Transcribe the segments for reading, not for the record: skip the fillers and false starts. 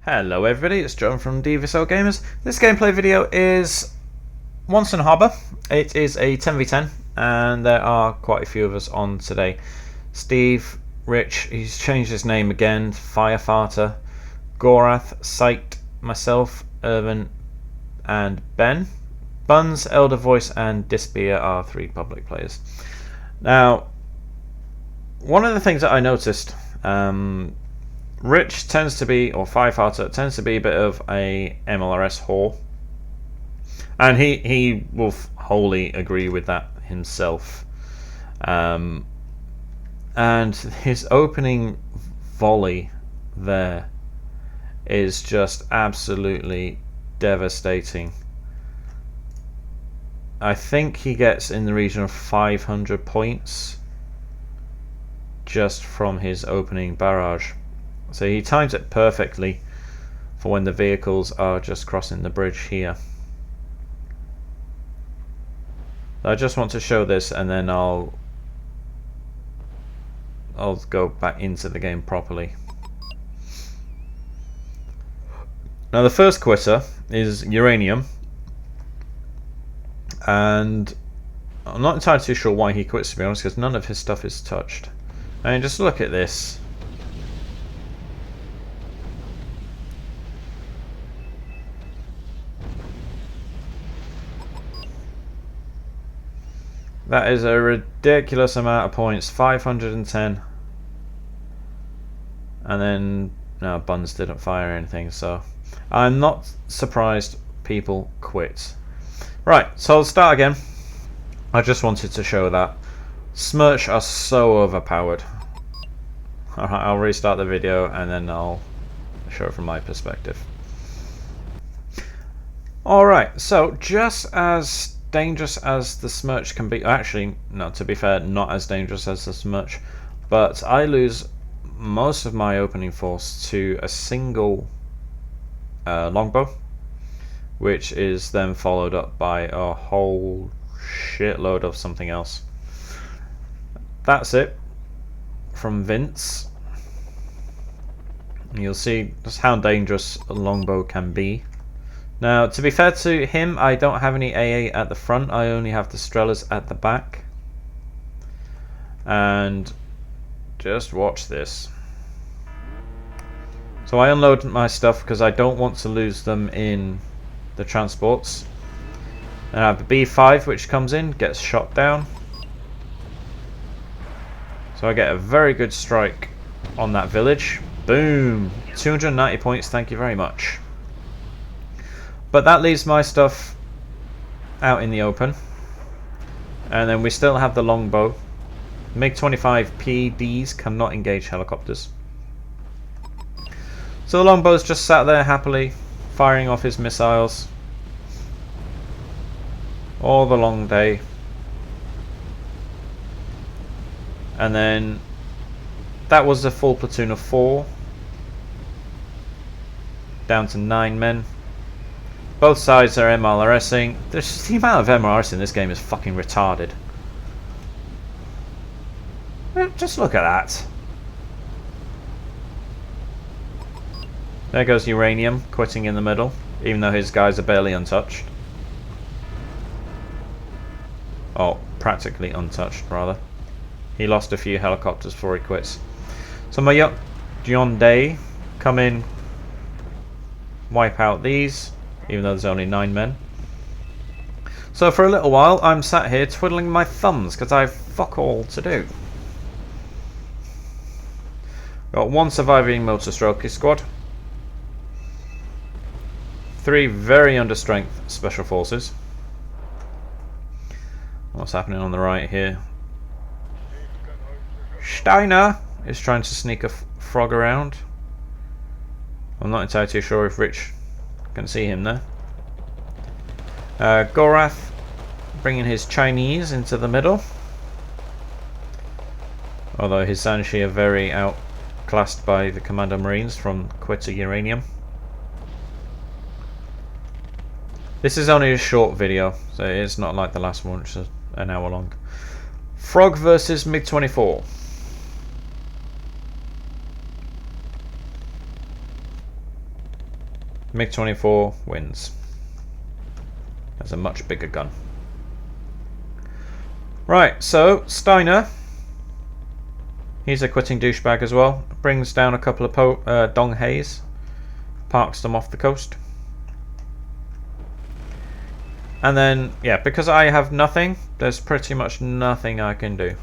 Hello everybody, it's John from Devious Gamers. This gameplay video is Wonsun Harbour. It is a 10v10 and there are quite a few of us on today. Steve, Rich, he's changed his name again, Firefarter, Gorath, Sight, myself, Irvin and Ben. Buns, Elder Voice and Disbeer are three public players. Now, one of the things that I noticed, Rich tends to be, or Firefighter tends to be a bit of a MLRS whore, and he will wholly agree with that himself. And his opening volley there is just absolutely devastating. I think he gets in the region of 500 points just from his opening barrage. So he times it perfectly for when the vehicles are just crossing the bridge here. I just want to show this and then I'll go back into the game properly. Now the first quitter is Uranium, and I'm not entirely too sure why he quits, to be honest, because none of his stuff is touched. And just look at this. That is a ridiculous amount of points, 510. And then, no, Buns didn't fire anything, so I'm not surprised people quit. Right, so I'll start again. I just wanted to show that. Smirch are so overpowered. Alright, I'll restart the video and then I'll show it from my perspective. Alright, so just as dangerous as the Smirch can be, actually, no, to be fair, not as dangerous as the Smirch, but I lose most of my opening force to a single longbow, which is then followed up by a whole shitload of something else. That's it from Vince. You'll see just how dangerous a longbow can be. Now, to be fair to him, I don't have any AA at the front, I only have the Strellas at the back. And just watch this. So I unload my stuff because I don't want to lose them in the transports. And I have the B5 which comes in, gets shot down. So I get a very good strike on that village. Boom! 290 points, thank you very much. But that leaves my stuff out in the open. And then we still have the longbow. MiG-25 PDs cannot engage helicopters. So the longbow's just sat there happily, firing off his missiles all the long day. And then that was a full platoon of 4. Down to 9 men. Both sides are MLRSing. The amount of MLRS in this game is fucking retarded. Just look at that. There goes Uranium, quitting in the middle, even though his guys are barely untouched. Oh, practically untouched, rather. He lost a few helicopters before he quits. So my John Day come in, wipe out these, even though there's only 9 men. So for a little while I'm sat here twiddling my thumbs because I've fuck all to do. Got 1 surviving motor-stroke squad, 3 very understrength special forces. What's happening on the right here? Steiner is trying to sneak a frog around. I'm not entirely too sure if Rich can see him there. Gorath bringing his Chinese into the middle. Although his Sanshi are very outclassed by the Commando Marines from Quitter Uranium. This is only a short video, so it's not like the last one, which is an hour long. Frog versus MiG-24. MiG-24 wins. That's a much bigger gun. Right, so Steiner, he's a quitting douchebag as well. Brings down a couple of Dong Hays, parks them off the coast. And then, yeah, because I have nothing, there's pretty much nothing I can do.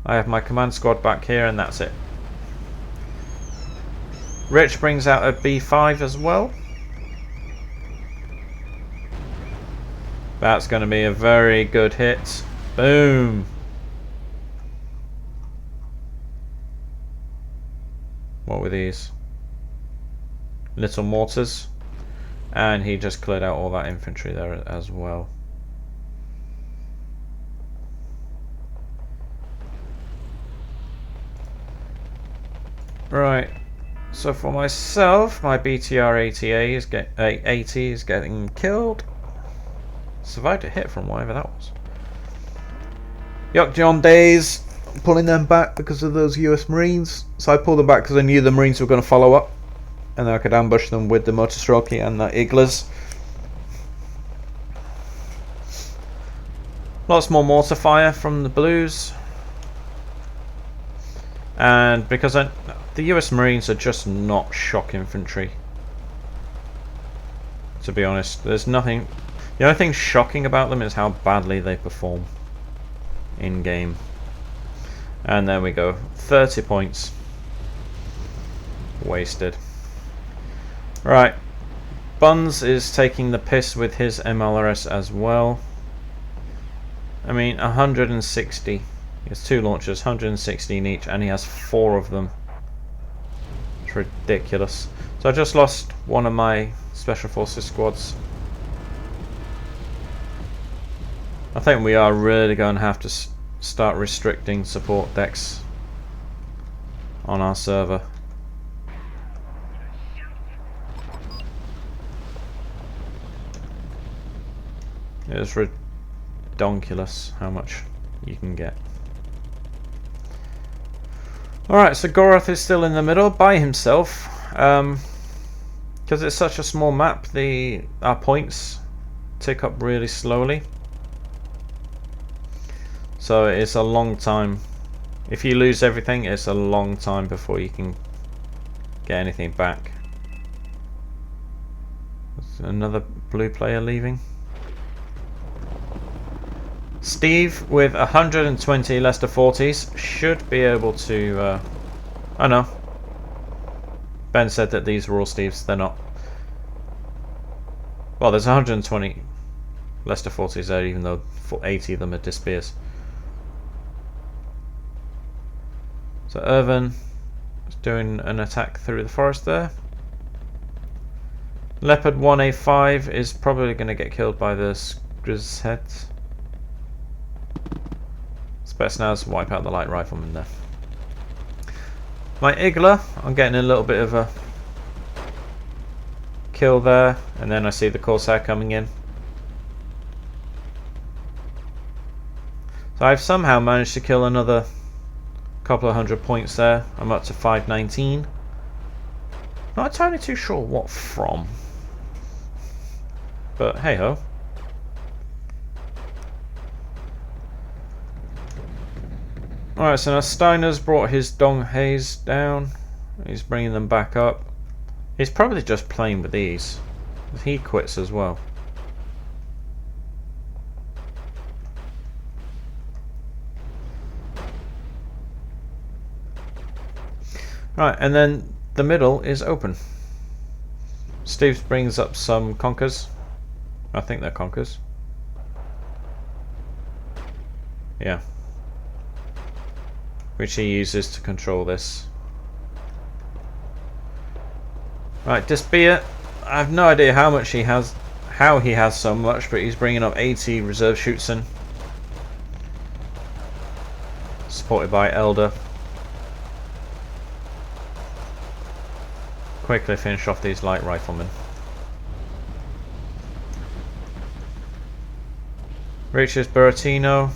I have my command squad back here and that's it. Rich brings out a B5 as well. That's going to be a very good hit. Boom. What were these? Little mortars. And he just cleared out all that infantry there as well. Right. So for myself, my BTR 80 is getting killed. Survived a hit from whatever that was. Yuck John days, pulling them back because of those US Marines. So I pulled them back because I knew the Marines were going to follow up. And then I could ambush them with the Motostrelki and the Iglas. Lots more mortar fire from the blues. And because the US Marines are just not shock infantry. To be honest, there's nothing. The only thing shocking about them is how badly they perform in game. And there we go, 30 points wasted. Right, Buns is taking the piss with his MLRS as well. I mean, 160. He has 2 launchers, 116 each, and he has 4 of them. It's ridiculous. So I just lost one of my Special Forces squads. I think we are really going to have to start restricting support decks on our server. It's redonkulous how much you can get. Alright, so Goroth is still in the middle by himself. Because it's such a small map, our points tick up really slowly. So it's a long time. If you lose everything, it's a long time before you can get anything back. There's another blue player leaving. Steve with 120 Leicester 40s should be able to. Oh no. Ben said that these were all Steve's. They're not. Well, there's 120 Leicester 40s there, even though 80 of them are Devious. So Irvin is doing an attack through the forest there. Leopard 1A5 is probably going to get killed by the Grizzheads. Spetsnaz wipe out the light rifleman there. My Igla, I'm getting a little bit of a kill there, and then I see the Corsair coming in. So I've somehow managed to kill another couple of 100 points there. I'm up to 519. Not entirely too sure what from, but hey ho. Alright, so now Steiner's brought his Dong Hays down. He's bringing them back up. He's probably just playing with these. He quits as well. Right, and then the middle is open. Steve brings up some Conkers. I think they're Conkers. Yeah. Which he uses to control this. Right, Disbeer. I have no idea how much he has, how he has so much, but he's bringing up 80 reserve Schutzen, supported by Elder. Quickly finish off these light riflemen. Reaches Buratino.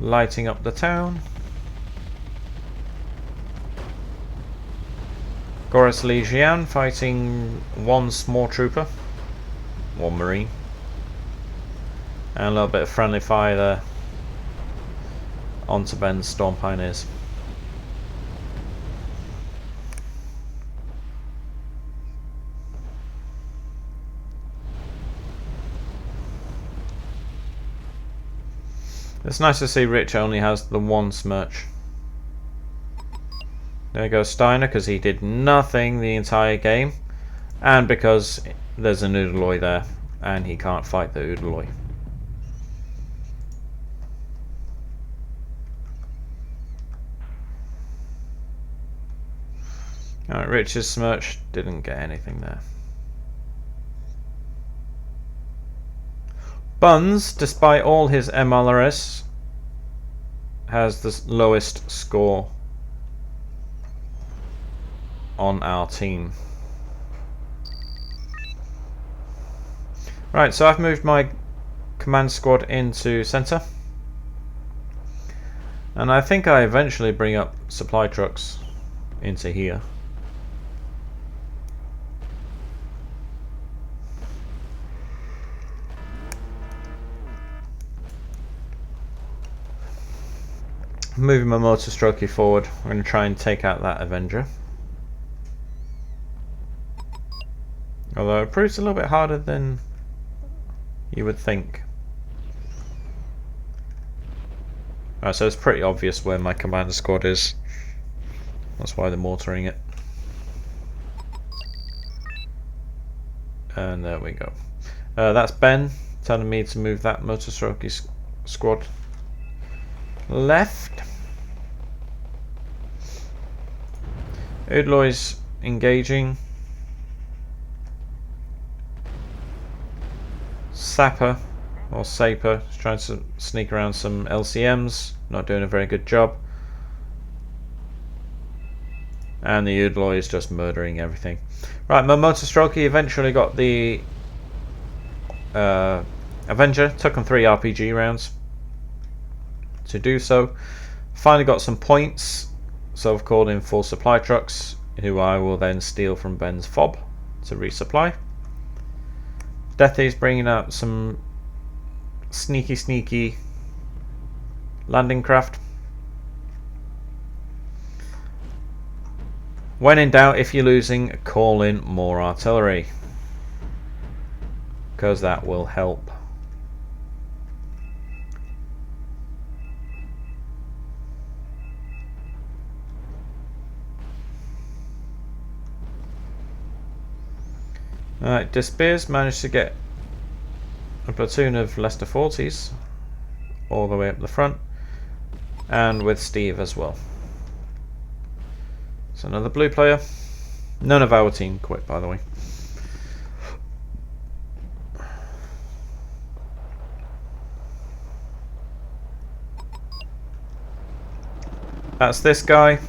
Lighting up the town. Goris Legion fighting one small trooper, one marine, and a little bit of friendly fire there onto Ben's Storm Pioneers. It's nice to see Rich only has the one smirch. There goes Steiner, because he did nothing the entire game, and because there's an Udaloy there and he can't fight the Udaloy. Alright, Rich's smirch didn't get anything there. Buns, despite all his MLRS, has the lowest score on our team. Right, so I've moved my command squad into centre, and I think I eventually bring up supply trucks into here. Moving my motor strokey forward, I'm going to try and take out that Avenger. Although it proves a little bit harder than you would think. Alright, so it's pretty obvious where my commander squad is. That's why they're mortaring it. And there we go. That's Ben telling me to move that motor strokey squad left. Udaloy's engaging. Sapper or Saper is trying to sneak around some LCMs, not doing a very good job. And the Udaloy is just murdering everything. Right, my motor strokey eventually got the Avenger, took him 3 RPG rounds to do so. Finally got some points, so I've called in 4 supply trucks, who I will then steal from Ben's fob to resupply. Deathy's bringing up some sneaky landing craft. When in doubt, if you're losing, call in more artillery, because that will help. Alright, Despears managed to get a platoon of Leicester 40s all the way up the front, and with Steve as well. So another blue player. None of our team quit, by the way. That's this guy.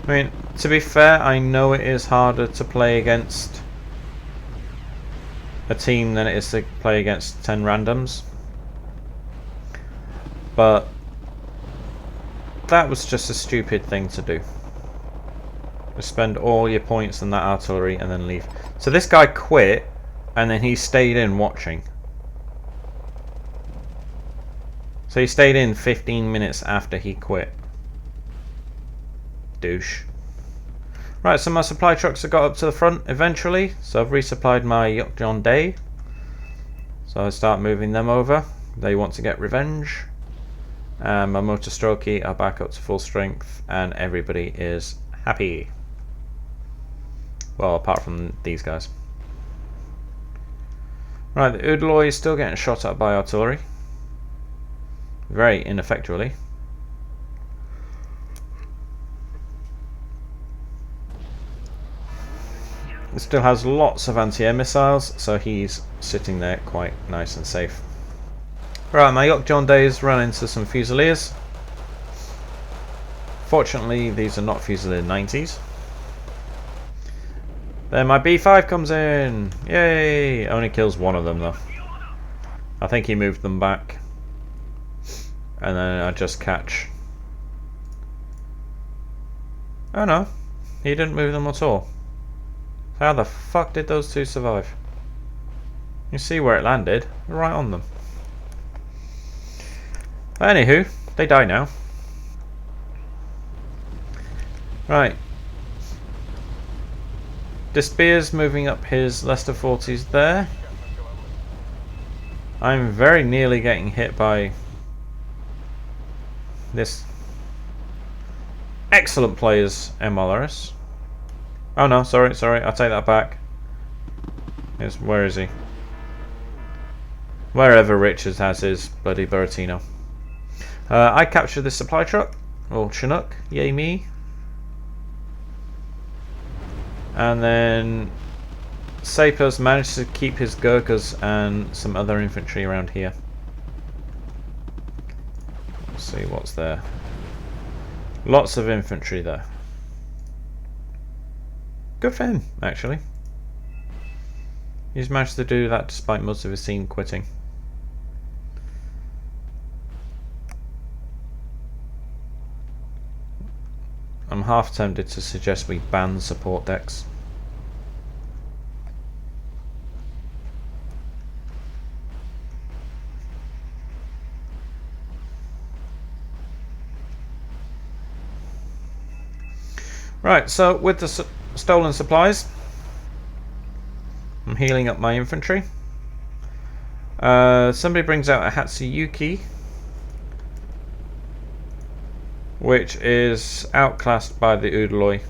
I mean, to be fair, I know it is harder to play against a team than it is to play against 10 randoms, but that was just a stupid thing to do. Just spend all your points on that artillery and then leave. So this guy quit, and then he stayed in watching. So he stayed in 15 minutes after he quit. Douche. Right, so my supply trucks have got up to the front eventually, so I've resupplied my Yuck John Day. So I start moving them over. They want to get revenge. And my motor strokey are back up to full strength, and everybody is happy. Well, apart from these guys. Right, the Udaloy is still getting shot at by artillery. Very ineffectually. It still has lots of anti-air missiles, so he's sitting there quite nice and safe. Right, my Yuck John Days run into some Fusiliers. Fortunately, these are not Fusilier 90s. Then my B5 comes in. Yay! Only kills one of them though. I think he moved them back. And then I just catch. Oh no, he didn't move them at all. How the fuck did those two survive? You see where it landed? Right on them. Anywho, they die now. Right. Devious moving up his Leicester 40s there. I'm very nearly getting hit by this excellent player's MLRS. Oh no, sorry, I'll take that back. Where is he? Wherever Richards has his bloody Buratino. I captured the supply truck, or Chinook, yay me. And then Sapers managed to keep his Gurkhas and some other infantry around here. Let's see what's there. Lots of infantry there. Good for him, actually. He's managed to do that despite most of his team quitting. I'm half tempted to suggest we ban support decks. Right, so with the stolen supplies, I'm healing up my infantry. Somebody brings out a Hatsuyuki, which is outclassed by the Udaloi.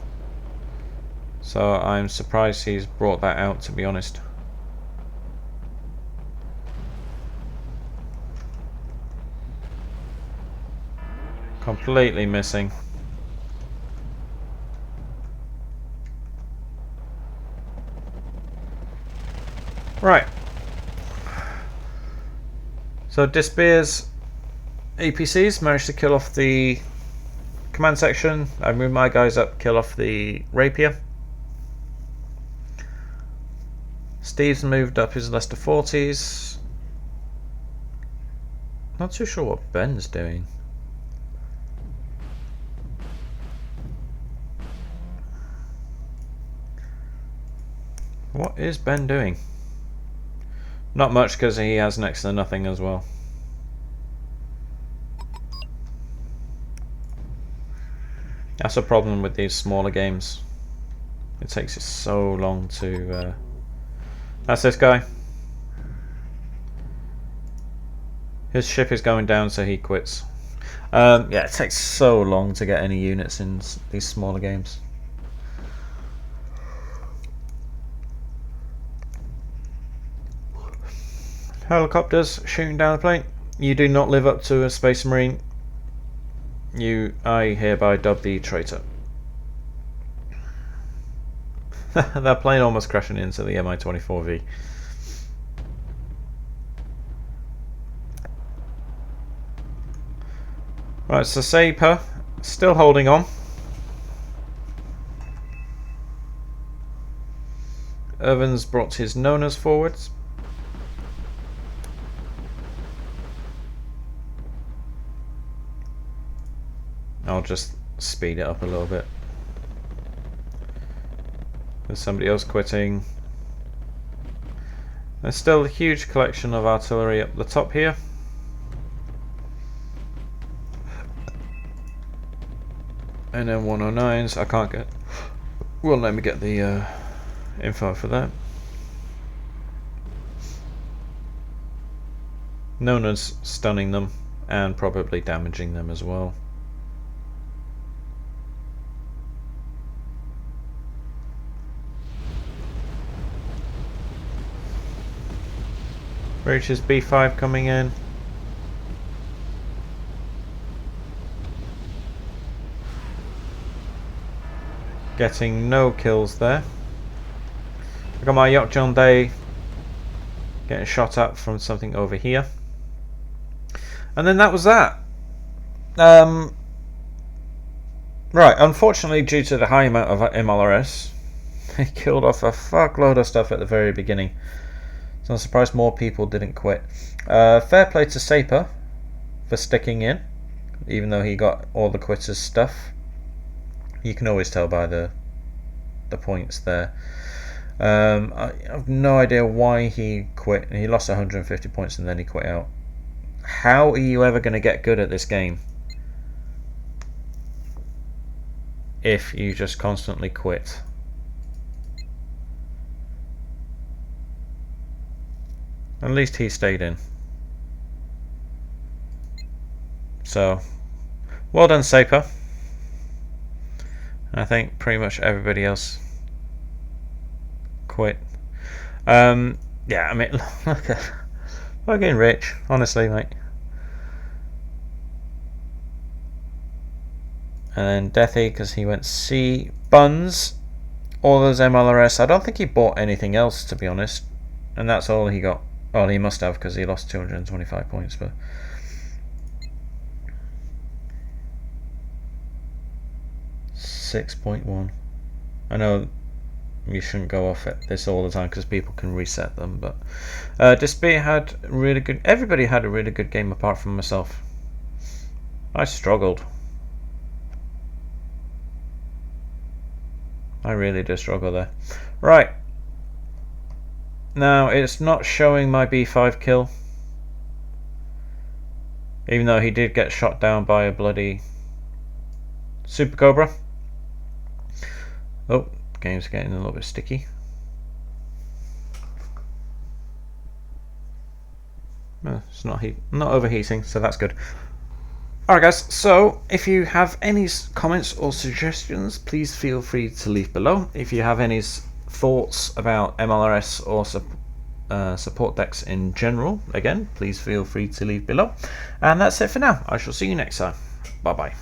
So I'm surprised he's brought that out, to be honest. Completely missing. Right. So Devious APCs managed to kill off the command section. I moved my guys up, kill off the rapier. Steve's moved up his Leicester 40s. Not too sure what Ben's doing. What is Ben doing? Not much, because he has next to nothing as well. That's a problem with these smaller games. It takes it so long to... That's this guy. His ship is going down, so he quits. Yeah, it takes so long to get any units in these smaller games. Helicopters shooting down the plane. You do not live up to a Space Marine. I hereby dub thee traitor. That plane almost crashing into the Mi-24V. Right, so Saper still holding on. Irvin's brought his Nonas forwards. I'll just speed it up a little bit. There's somebody else quitting. There's still a huge collection of artillery up the top here. And then 109s. I can't get... Won't let me get the info for that. Nona's stunning them and probably damaging them as well. Reaches B5 coming in. Getting no kills there. I got my Yacht John Day getting shot at from something over here. And then that was that. Right, unfortunately, due to the high amount of MLRS, He killed off a fuckload of stuff at the very beginning. So I'm surprised more people didn't quit. Fair play to Saper for sticking in, even though he got all the quitters' stuff. You can always tell by the points there. I have no idea why he quit. He lost 150 points and then he quit out. How are you ever going to get good at this game if you just constantly quit? At least he stayed in. So, well done, Saper. I think pretty much everybody else quit. Yeah, I mean, look at fucking rich, honestly, mate. And then Deathy, because he went C. Buns, all those MLRS. I don't think he bought anything else, to be honest. And that's all he got. Well, he must have, because he lost 225 points, but... $6.1. I know you shouldn't go off at this all the time because people can reset them, but Despair had really good. Everybody had a really good game apart from myself. I struggled. I really did struggle there. Right. Now it's not showing my B5 kill, even though he did get shot down by a bloody Super Cobra. Oh, the game's getting a little bit sticky. It's not overheating, so that's good. Alright guys, so if you have any comments or suggestions, please feel free to leave below. If you have any thoughts about MLRS or support decks in general, again, please feel free to leave below. And that's it for now. I shall see you next time. Bye bye.